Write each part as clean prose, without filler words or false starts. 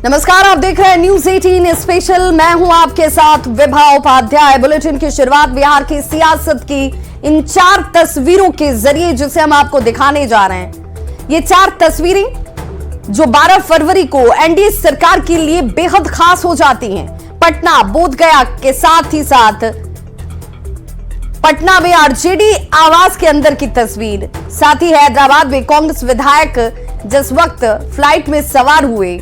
नमस्कार, आप देख रहे हैं न्यूज 18 स्पेशल। मैं हूं आपके साथ विभा उपाध्याय। बुलेटिन की शुरुआत बिहार की सियासत की इन 4 तस्वीरों के जरिए जिसे हम आपको दिखाने जा रहे हैं। ये 4 तस्वीरें जो 12 फरवरी को एनडीए सरकार के लिए बेहद खास हो जाती हैं। पटना, बोधगया के साथ ही साथ पटना में आरजेडी आवास के अंदर की तस्वीर, साथ ही हैदराबाद में कांग्रेस विधायक जिस वक्त फ्लाइट में सवार हुए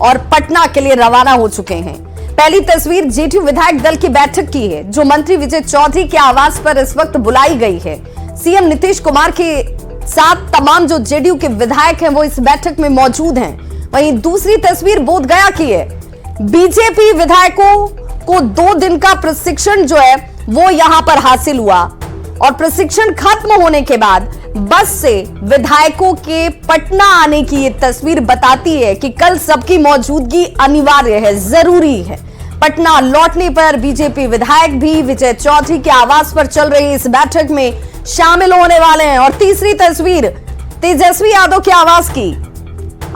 और पटना के लिए रवाना हो चुके हैं। पहली तस्वीर जेडीयू विधायक दल की बैठक की है जो मंत्री विजय चौधरी के आवास पर इस वक्त बुलाई गई है। सीएम नीतीश कुमार के साथ तमाम जो जेडीयू के विधायक हैं वो इस बैठक में मौजूद हैं। वहीं दूसरी तस्वीर बोधगया की है। बीजेपी विधायकों को 2 दिन का प्रशिक्षण जो है वो यहां पर हासिल हुआ और प्रशिक्षण खत्म होने के बाद बस से विधायकों के पटना आने की ये तस्वीर बताती है कि कल सबकी मौजूदगी अनिवार्य है, जरूरी है। पटना लौटने पर बीजेपी विधायक भी विजय चौधरी के आवास पर चल रही इस बैठक में शामिल होने वाले हैं। और तीसरी तस्वीर तेजस्वी यादव के आवास की।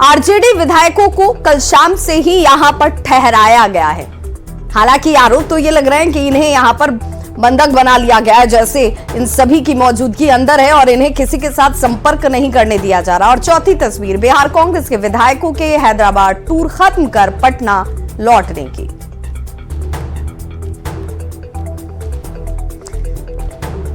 आरजेडी विधायकों को कल शाम से ही यहां पर ठहराया गया है। हालांकि आरोप तो ये लग रहे हैं कि इन्हें यहां पर बंधक बना लिया गया है, जैसे इन सभी की मौजूदगी अंदर है और इन्हें किसी के साथ संपर्क नहीं करने दिया जा रहा। और चौथी तस्वीर बिहार कांग्रेस के विधायकों के हैदराबाद टूर खत्म कर पटना लौटने की।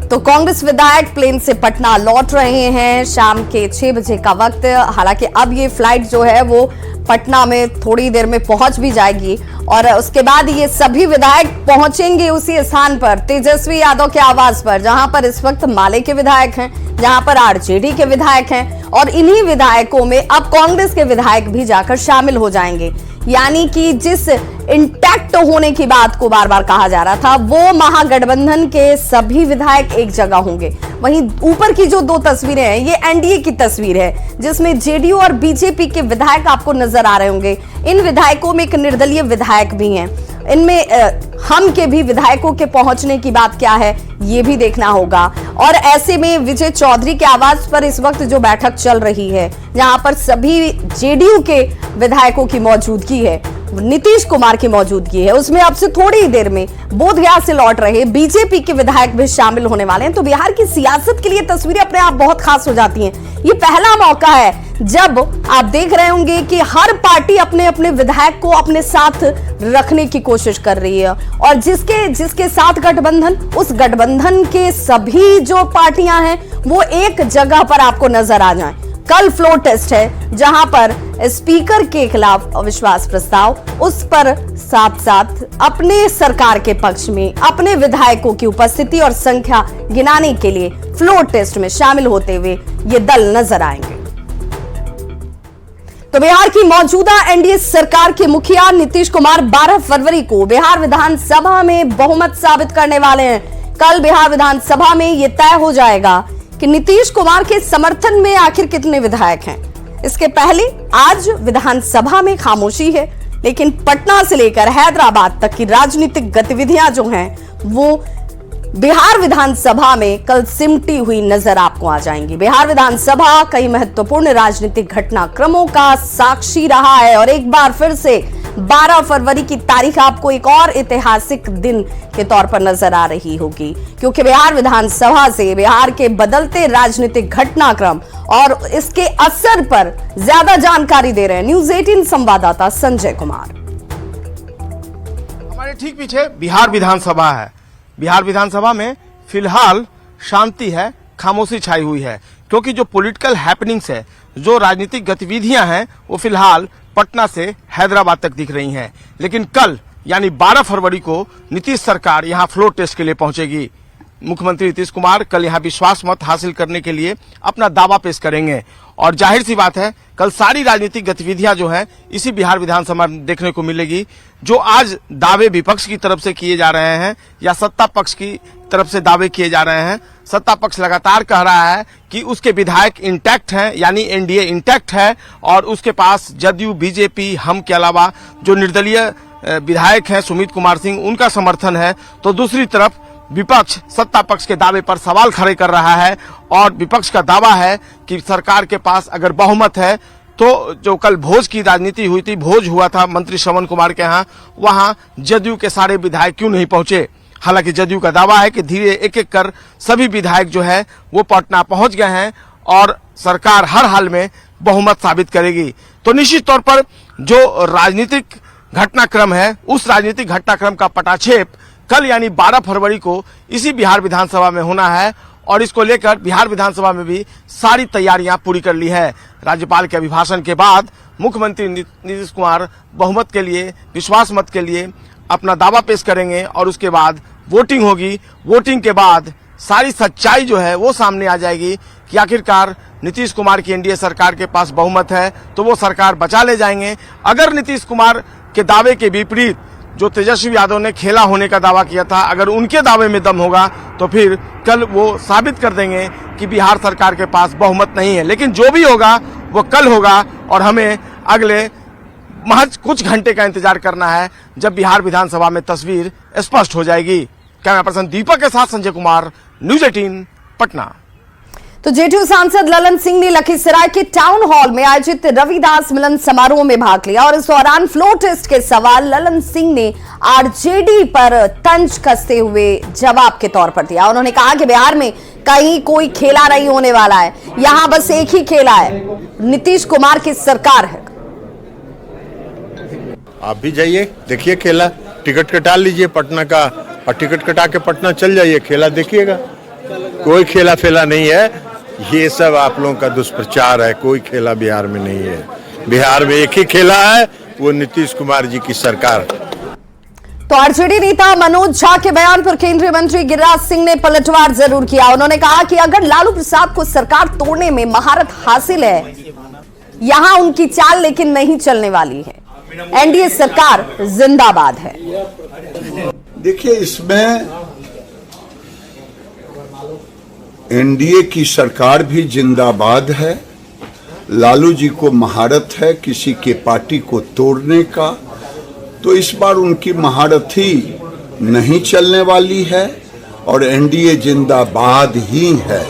तो कांग्रेस विधायक प्लेन से पटना लौट रहे हैं। शाम के 6 बजे का वक्त। हालांकि अब ये फ्लाइट जो है वो पटना में थोड़ी देर में पहुंच भी जाएगी और उसके बाद ये सभी विधायक पहुंचेंगे उसी स्थान पर, तेजस्वी यादव के आवास पर, जहां पर इस वक्त माले के विधायक हैं, जहां पर आरजेडी के विधायक हैं और इन्हीं विधायकों में अब कांग्रेस के विधायक भी जाकर शामिल हो जाएंगे। यानी कि जिस इंटैक्ट होने की बात को बार बार कहा जा रहा था वो महागठबंधन के सभी विधायक एक जगह होंगे। वहीं ऊपर की जो 2 तस्वीरें हैं ये एनडीए की तस्वीर है जिसमें जेडीयू और बीजेपी के विधायक आपको नजर आ रहे होंगे। इन विधायकों में एक निर्दलीय विधायक भी हैं। इनमें हम के भी विधायकों के पहुंचने की बात क्या है ये भी देखना होगा। और ऐसे में विजय चौधरी के आवास पर इस वक्त जो बैठक चल रही है जहां पर सभी जेडीयू के विधायकों की मौजूदगी है, नीतीश कुमार की मौजूदगी है, उसमें अब से थोड़ी ही देर में बोधगया से लौट रहे बीजेपी के विधायक भी शामिल होने वाले हैं। तो बिहार की सियासत के लिए तस्वीरें अपने आप बहुत खास हो जाती हैं। ये पहला मौका है जब आप देख रहे होंगे कि हर पार्टी अपने अपने विधायक को अपने साथ रखने की कोशिश कर रही है और जिसके साथ गठबंधन, उस गठबंधन के सभी जो पार्टियां हैं वो एक जगह पर आपको नजर आ जाएं। कल फ्लोर टेस्ट है जहां पर स्पीकर के खिलाफ अविश्वास प्रस्ताव, उस पर साथ साथ अपने सरकार के पक्ष में अपने विधायकों की उपस्थिति और संख्या गिनाने के लिए फ्लोर टेस्ट में शामिल होते हुए ये दल नजर आएंगे। तो बिहार की मौजूदा एनडीए सरकार के मुखिया नीतीश कुमार 12 फरवरी को बिहार विधानसभा में बहुमत साबित करने वाले हैं। कल बिहार विधानसभा में यह तय हो जाएगा कि नीतीश कुमार के समर्थन में आखिर कितने विधायक हैं। इसके पहले आज विधानसभा में खामोशी है, लेकिन पटना से लेकर हैदराबाद तक की राजनीतिक गतिविधियां जो हैं वो बिहार विधानसभा में कल सिमटी हुई नजर आपको आ जाएंगी। बिहार विधानसभा कई महत्वपूर्ण राजनीतिक घटनाक्रमों का साक्षी रहा है और एक बार फिर से 12 फरवरी की तारीख आपको एक और ऐतिहासिक दिन के तौर पर नजर आ रही होगी, क्योंकि बिहार विधानसभा से बिहार के बदलते राजनीतिक घटनाक्रम और इसके असर पर ज्यादा जानकारी दे रहे हैं न्यूज 18 संवाददाता संजय कुमार। हमारे ठीक पीछे बिहार विधानसभा है। बिहार विधानसभा में फिलहाल शांति है, खामोशी छाई हुई है, क्योंकि जो पॉलिटिकल हैपनिंग्स है, जो राजनीतिक गतिविधियां हैं वो फिलहाल पटना से हैदराबाद तक दिख रही हैं। लेकिन कल यानी 12 फरवरी को नीतीश सरकार यहां फ्लोर टेस्ट के लिए पहुंचेगी। मुख्यमंत्री नीतीश कुमार कल यहां विश्वास मत हासिल करने के लिए अपना दावा पेश करेंगे और जाहिर सी बात है कल सारी राजनीतिक गतिविधियां जो है इसी बिहार विधानसभा में देखने को मिलेगी। जो आज दावे विपक्ष की तरफ से किए जा रहे हैं या सत्ता पक्ष की तरफ से दावे किए जा रहे हैं, सत्ता पक्ष लगातार कह रहा है कि उसके विधायक इंटैक्ट हैं, यानी एनडीए इंटैक्ट है और उसके पास जदयू, बीजेपी, हम के अलावा जो निर्दलीय विधायक हैं सुमित कुमार सिंह, उनका समर्थन है। तो दूसरी तरफ विपक्ष सत्ता पक्ष के दावे पर सवाल खड़े कर रहा है और विपक्ष का दावा है कि सरकार के पास अगर बहुमत है तो जो कल भोज की राजनीति हुई थी, भोज हुआ था मंत्री श्रवण कुमार के यहाँ, वहां जदयू के सारे विधायक क्यों नहीं पहुंचे। हालांकि जदयू का दावा है कि धीरे एक एक कर सभी विधायक जो है वो पटना पहुंच गए हैं और सरकार हर हाल में बहुमत साबित करेगी। तो निश्चित तौर पर जो राजनीतिक घटनाक्रम है, उस राजनीतिक घटनाक्रम का पटाक्षेप कल यानी 12 फरवरी को इसी बिहार विधानसभा में होना है और इसको लेकर बिहार विधानसभा में भी सारी तैयारियां पूरी कर ली है। राज्यपाल के अभिभाषण के बाद मुख्यमंत्री नीतीश कुमार बहुमत के लिए, विश्वास मत के लिए अपना दावा पेश करेंगे और उसके बाद वोटिंग होगी। वोटिंग के बाद सारी सच्चाई जो है वो सामने आ जाएगी कि आखिरकार नीतीश कुमार की एनडीए सरकार के पास बहुमत है तो वो सरकार बचा ले जाएंगे। अगर नीतीश कुमार के दावे के विपरीत जो तेजस्वी यादव ने खेला होने का दावा किया था, अगर उनके दावे में दम होगा तो फिर कल वो साबित कर देंगे कि बिहार सरकार के पास बहुमत नहीं है। लेकिन जो भी होगा वो कल होगा और हमें अगले महज कुछ घंटे का इंतजार करना है जब बिहार विधानसभा में तस्वीर स्पष्ट हो जाएगी। कैमरा पर्सन दीपक के साथ संजय कुमार, न्यूज 18 पटना। तो जेडीयू सांसद ललन सिंह ने लखीसराय के टाउन हॉल में आयोजित रविदास मिलन समारोह में भाग लिया और इस दौरान फ्लो टेस्ट के सवाल ललन सिंह ने आरजेडी पर तंज कसते हुए जवाब के तौर पर दिया। उन्होंने कहा कि बिहार में कहीं कोई खेला नहीं होने वाला है, यहां बस एक ही खेला है, नीतीश कुमार की सरकार है। आप भी जाइए, देखिए खेला, टिकट कटा लीजिए पटना का और टिकट कटा के पटना चल जाइए, खेला देखिएगा। कोई खेला फेला नहीं है, ये सब आप लोगों का दुष्प्रचार है। कोई खेला बिहार में नहीं है। बिहार में एक ही खेला है, वो नीतीश कुमार जी की सरकार। तो आरजेडी नेता मनोज झा के बयान पर केंद्रीय मंत्री गिरिराज सिंह ने पलटवार जरूर किया। उन्होंने कहा कि अगर लालू प्रसाद को सरकार तोड़ने में महारत हासिल है, यहां उनकी चाल लेकिन नहीं चलने वाली है। एनडीए सरकार जिंदाबाद है। देखिए, इसमें एनडीए की सरकार भी जिंदाबाद है। लालू जी को महारत है किसी के पार्टी को तोड़ने का, तो इस बार उनकी महारत ही नहीं चलने वाली है और एनडीए जिंदाबाद ही है।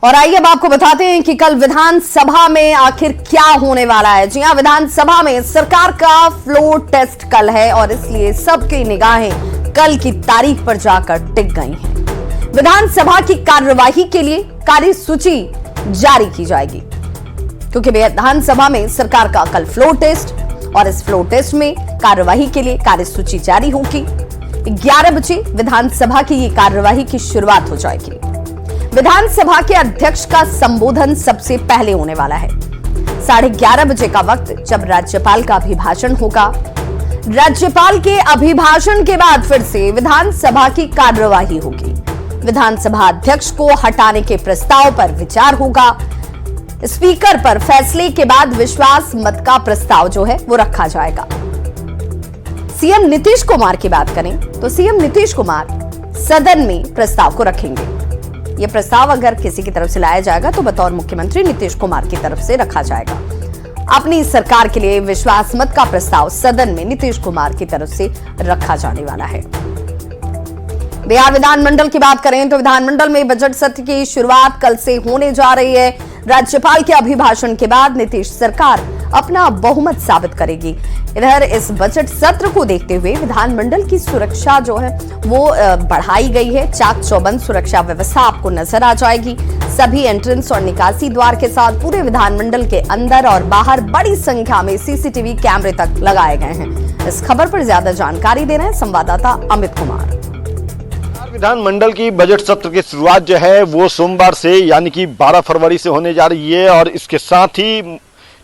और आइए अब आपको बताते हैं कि कल विधानसभा में आखिर क्या होने वाला है। जी हां, विधानसभा में सरकार का फ्लो टेस्ट कल है और इसलिए सबकी निगाहें कल की तारीख पर जाकर टिक गई हैं। विधानसभा की कार्यवाही के लिए कार्यसूची जारी की जाएगी क्योंकि विधानसभा में सरकार का कल फ्लो टेस्ट और इस फ्लो टेस्ट में कार्यवाही के लिए कार्यसूची जारी होगी। 11 बजे विधानसभा की ये कार्यवाही की शुरुआत हो जाएगी। विधानसभा के अध्यक्ष का संबोधन सबसे पहले होने वाला है। 11:30 बजे का वक्त जब राज्यपाल का अभिभाषण होगा। राज्यपाल के अभिभाषण के बाद फिर से विधानसभा की कार्यवाही होगी। विधानसभा अध्यक्ष को हटाने के प्रस्ताव पर विचार होगा। स्पीकर पर फैसले के बाद विश्वास मत का प्रस्ताव जो है वो रखा जाएगा। सीएम नीतीश कुमार की बात करें तो सीएम नीतीश कुमार सदन में प्रस्ताव को रखेंगे। यह प्रस्ताव अगर किसी की तरफ से लाया जाएगा तो बतौर मुख्यमंत्री नीतीश कुमार की तरफ से रखा जाएगा। अपनी सरकार के लिए विश्वास मत का प्रस्ताव सदन में नीतीश कुमार की तरफ से रखा जाने वाला है। बिहार विधानमंडल की बात करें तो विधानमंडल में बजट सत्र की शुरुआत कल से होने जा रही है। राज्यपाल के अभिभाषण के बाद नीतीश सरकार अपना बहुमत साबित करेगी। इधर इस बजट सत्र को देखते हुए विधानमंडल की सुरक्षा जो है वो बढ़ाई गई है। चाक चौबंद सुरक्षा व्यवस्था आपको नजर आ जाएगी। सभी एंट्रेंस और निकासी द्वार के साथ पूरे विधानमंडल के अंदर और बाहर बड़ी संख्या में सीसीटीवी कैमरे तक लगाए गए हैं। इस खबर पर ज्यादा जानकारी दे रहे हैं संवाददाता अमित कुमार। विधानमंडल की बजट सत्र की शुरुआत जो है वो सोमवार से यानी कि 12 फरवरी से होने जा रही है और इसके साथ ही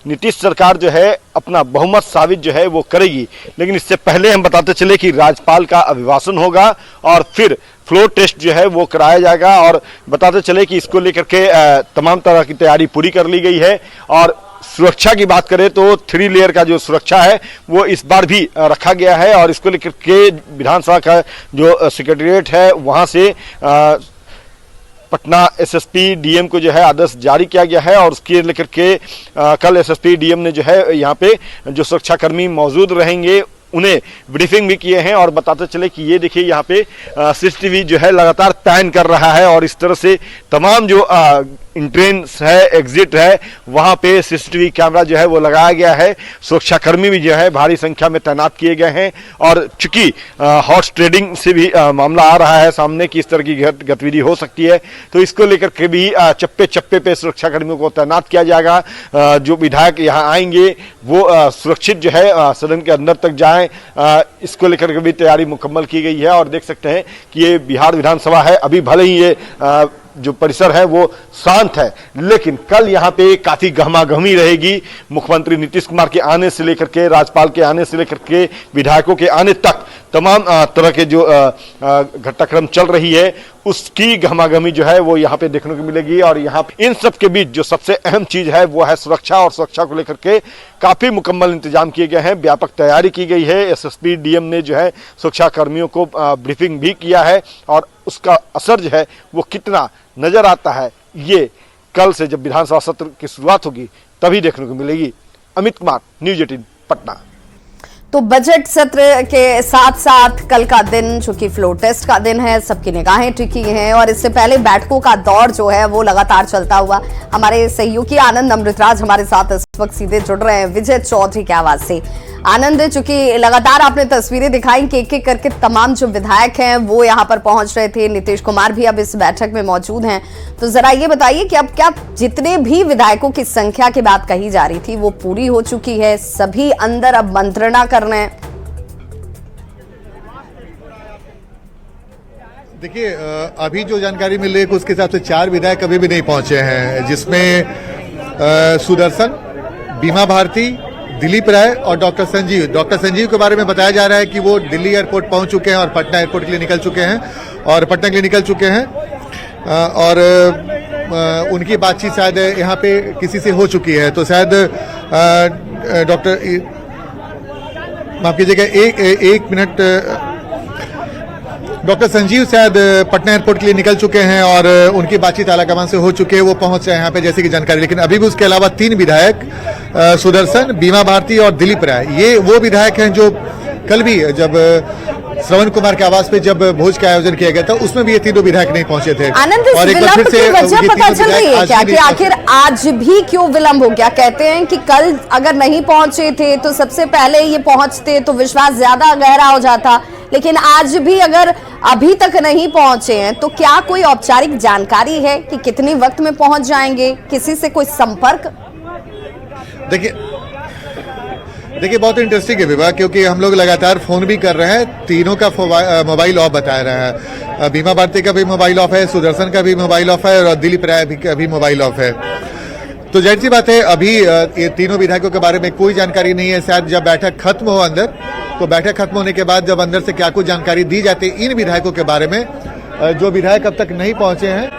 नीतीश सरकार जो है अपना बहुमत साबित जो है वो करेगी। लेकिन इससे पहले हम बताते चले कि राज्यपाल का अभिभाषण होगा और फिर फ्लो टेस्ट जो है वो कराया जाएगा और बताते चले कि इसको लेकर के तमाम तरह की तैयारी पूरी कर ली गई है। और सुरक्षा की बात करें तो 3 लेयर का जो सुरक्षा है वो इस बार भी रखा गया है और इसको लेकर के विधानसभा का जो सेक्रेटेरिएट है वहां से पटना एसएसपी डीएम को जो है आदेश जारी किया गया है और उसके लेकर के कल एसएसपी डीएम ने जो है यहाँ पे जो सुरक्षाकर्मी मौजूद रहेंगे उन्हें ब्रीफिंग भी किए हैं और बताते चले कि ये देखिए यहाँ पे सीसीटीवी जो है लगातार पैन कर रहा है और इस तरह से तमाम जो एंट्रेंस है, एग्जिट है, वहां पे सीसीटीवी कैमरा जो है वो लगाया गया है। सुरक्षाकर्मी भी जो है भारी संख्या में तैनात किए गए हैं और चूंकि हॉर्स ट्रेडिंग से भी मामला आ रहा है सामने कि इस तरह की गतिविधि हो सकती है, तो इसको लेकर के भी चप्पे चप्पे पे सुरक्षाकर्मियों को तैनात किया जाएगा। जो विधायक यहाँ आएंगे वो सुरक्षित जो है सदन के अंदर तक जाएं, इसको लेकर के भी तैयारी मुकम्मल की गई है। और देख सकते हैं कि ये बिहार विधानसभा है, अभी भले ही ये जो परिसर है वो शांत है, लेकिन कल यहाँ पे काफी गहमागहमी रहेगी। मुख्यमंत्री नीतीश कुमार के आने से लेकर के, राज्यपाल के आने से लेकर के, विधायकों के आने तक तमाम तरह के जो घटनाक्रम चल रही है उसकी गहमागहमी जो है वो यहाँ पे देखने को मिलेगी। और यहाँ इन सब के बीच जो सबसे अहम चीज है वो है सुरक्षा, और सुरक्षा को लेकर के काफी मुकम्मल इंतजाम किए गए हैं, व्यापक तैयारी की गई है। एसएसपी डीएम ने जो है सुरक्षा कर्मियों को ब्रीफिंग भी किया है और उसका असर जो है वो कितना नजर आता है ये कल से जब विधानसभा सत्र की शुरुआत होगी तभी देखने को मिलेगी। अमित कुमार, न्यूज 18 पटना। तो बजट सत्र के साथ साथ कल का दिन चूंकि फ्लोर टेस्ट का दिन है, सबकी निगाहें टिकी हैं और इससे पहले बैठकों का दौर जो है वो लगातार चलता हुआ। हमारे सहयोगी आनंद अमृतराज हमारे साथ इस वक्त सीधे जुड़ रहे हैं विजय चौधरी की आवाज से। आनंद, चूंकि लगातार आपने तस्वीरें दिखाई कि एक एक करके तमाम जो विधायक हैं वो यहाँ पर पहुंच रहे थे, नीतीश कुमार भी अब इस बैठक में मौजूद हैं, तो जरा ये बताइए कि अब क्या जितने भी विधायकों की संख्या की बात कही जा रही थी वो पूरी हो चुकी है? सभी अंदर अब मंत्रणा कर रहे हैं? देखिए, अभी जो जानकारी मिल रही है उसके हिसाब से 4 विधायक अभी भी नहीं पहुंचे हैं, जिसमें सुदर्शन, बीमा भारती, दिलीप राय और डॉक्टर संजीव। डॉक्टर संजीव के बारे में बताया जा रहा है कि वो दिल्ली एयरपोर्ट पहुंच चुके हैं और पटना एयरपोर्ट के लिए निकल चुके हैं और पटना के लिए निकल चुके हैं और उनकी बातचीत शायद यहाँ पे किसी से हो चुकी है। तो शायद डॉक्टर, माफ कीजिएगा, एक मिनट, डॉक्टर संजीव शायद पटना एयरपोर्ट के लिए निकल चुके हैं और उनकी बातचीत आलाकमान से हो चुकी है, वो पहुंच रहे हैं यहाँ पे जैसे कि जानकारी। लेकिन अभी भी उसके अलावा 3 विधायक, सुदर्शन, बीमा भारती और दिलीप राय, ये वो विधायक हैं जो कल भी जब श्रवण कुमार के आवास पे जब भोज का आयोजन किया गया था उसमें भी ये 3 विधायक नहीं पहुंचे थे। आनंद, इस विलंब की वजह पता चल रही है क्या कि आखिर आज भी क्यों विलंब हो गया? कहते हैं कि कल अगर नहीं पहुंचे थे तो सबसे पहले ये पहुंचते तो विश्वास ज्यादा गहरा हो जाता, लेकिन आज भी अगर अभी तक नहीं पहुंचे हैं तो क्या कोई औपचारिक जानकारी है कि कितने वक्त में पहुंच जाएंगे? किसी से कोई संपर्क? देखिए बहुत इंटरेस्टिंग है विवाह, क्योंकि हम लोग लगातार फोन भी कर रहे हैं, तीनों का मोबाइल ऑफ बता रहा है। बीमा भारती का भी मोबाइल ऑफ है, सुदर्शन का भी मोबाइल ऑफ है और दिलीप राय का भी मोबाइल ऑफ है। तो जाहिर सी बात है अभी ये तीनों विधायकों के बारे में कोई जानकारी नहीं है। शायद जब बैठक खत्म हो अंदर, तो बैठक खत्म होने के बाद जब अंदर से क्या कुछ जानकारी दी जाती है इन विधायकों के बारे में, जो विधायक अब तक नहीं पहुंचे हैं